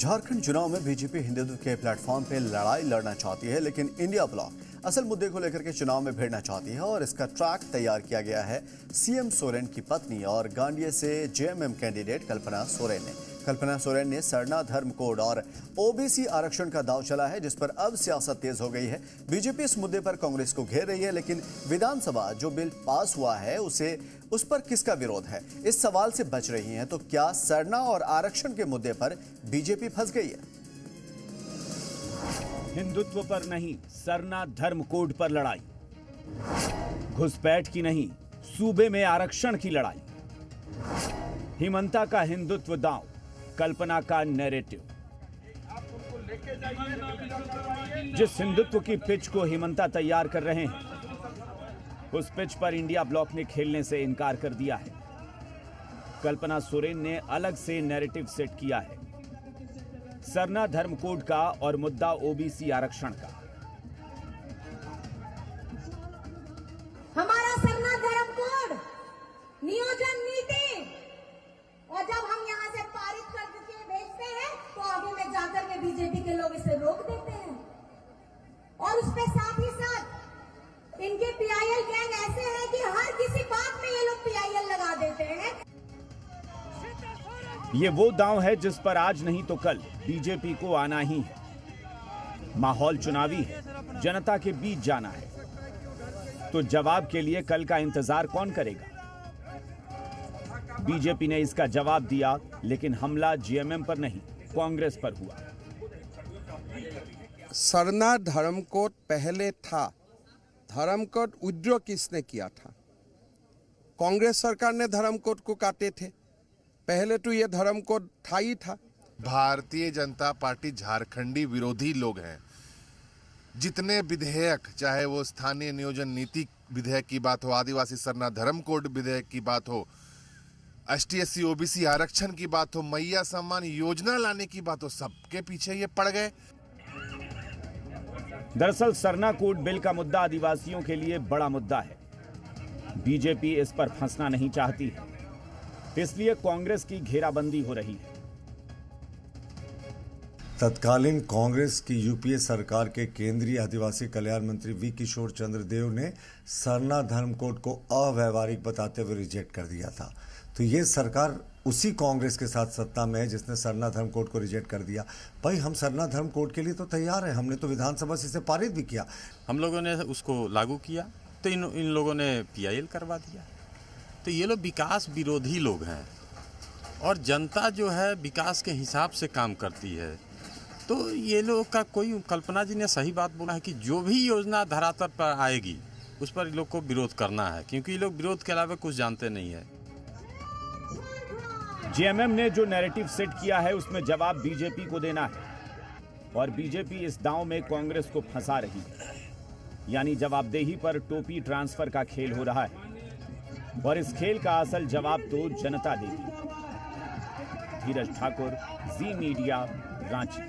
झारखंड चुनाव में बीजेपी हिंदुत्व के प्लेटफॉर्म पे लड़ाई लड़ना चाहती है, लेकिन इंडिया ब्लॉक असल मुद्दे को लेकर के चुनाव में भिड़ना चाहती है और इसका ट्रैक तैयार किया गया है सीएम सोरेन की पत्नी और गांडिया से जेएमएम कैंडिडेट कल्पना सोरेन ने। कल्पना सोरेन ने सरना धर्म कोड और ओबीसी आरक्षण का दांव चला है, जिस पर अब सियासत तेज हो गई है। बीजेपी इस मुद्दे पर कांग्रेस को घेर रही है, लेकिन विधानसभा जो बिल पास हुआ है उस पर किसका विरोध है, इस सवाल से बच रही हैं। तो क्या सरना और आरक्षण के मुद्दे पर बीजेपी फंस गई है? हिंदुत्व पर नहीं, सरना धर्म कोड पर लड़ाई। घुसपैठ की नहीं, सूबे में आरक्षण की लड़ाई। हिमंता का हिंदुत्व दांव, कल्पना का नैरेटिव। जिस हिंदुत्व की पिच को हिमंता तैयार कर रहे हैं, उस पिच पर इंडिया ब्लॉक ने खेलने से इनकार कर दिया है। कल्पना सोरेन ने अलग से नैरेटिव सेट किया है, सरना धर्म कोड का और मुद्दा ओबीसी आरक्षण का। हमारा सरना धर्म कोड, नियोजन नीति, और जब हम यहाँ से पारित करके भेजते हैं तो आगे में जाकर के बीजेपी के लोग इसे रोक देते हैं। और उसके साथ ही साथ इनके पीआईएल गैंग ऐसे हैं कि हर किसी बात में ये लोग पीआईएल लगा देते हैं। ये वो दांव है जिस पर आज नहीं तो कल बीजेपी को आना ही है। माहौल चुनावी है, जनता के बीच जाना है, तो जवाब के लिए कल का इंतजार कौन करेगा? बीजेपी ने इसका जवाब दिया, लेकिन हमला जेएमएम पर नहीं, कांग्रेस पर हुआ। सरना धर्म कोड पहले था, धर्म कोड विड्रॉ किसने किया था? कांग्रेस सरकार ने धर्म कोड को काटे थे। पहले तो ये धर्म कोड था ही था। भारतीय जनता पार्टी झारखंडी विरोधी लोग हैं। जितने विधेयक, चाहे वो स्थानीय नियोजन नीति विधेयक की बात हो, आदिवासी सरना धर्म कोड विधेयक की बात हो, एसटी/एससी ओबीसी आरक्षण की बात हो, मैया सम्मान योजना लाने की बात हो, सबके पीछे ये पड़ गए। दरअसल सरना कोड बिल का मुद्दा आदिवासियों के लिए बड़ा मुद्दा है। बीजेपी इस पर फंसना नहीं चाहती है, इसलिए कांग्रेस की घेराबंदी हो रही है। तत्कालीन कांग्रेस की यूपीए सरकार के केंद्रीय आदिवासी कल्याण मंत्री वी किशोर चंद्र देव ने सरना धर्म कोड को अव्यवहारिक बताते हुए रिजेक्ट कर दिया था। तो ये सरकार उसी कांग्रेस के साथ सत्ता में है जिसने सरना धर्म कोड को रिजेक्ट कर दिया। भाई, हम सरना धर्म कोड के लिए तो तैयार हैं, हमने तो विधानसभा से इसे पारित भी किया। हम लोगों ने उसको लागू किया तो इन लोगों ने पीआईएल करवा दिया। तो ये लोग विकास विरोधी लोग हैं और जनता जो है विकास के हिसाब से काम करती है। तो ये लोग का कोई, कल्पना जी ने सही बात बोला है कि जो भी योजना धरातल पर आएगी उस पर इन लोग को विरोध करना है, क्योंकि ये लोग विरोध के अलावा कुछ जानते नहीं है। जेएमएम ने जो नैरेटिव सेट किया है उसमें जवाब बीजेपी को देना है, और बीजेपी इस दांव में कांग्रेस को फंसा रही है। यानी जवाबदेही पर टोपी ट्रांसफर का खेल हो रहा है, और इस खेल का असल जवाब तो जनता देगी। धीरज ठाकुर, जी मीडिया, रांची।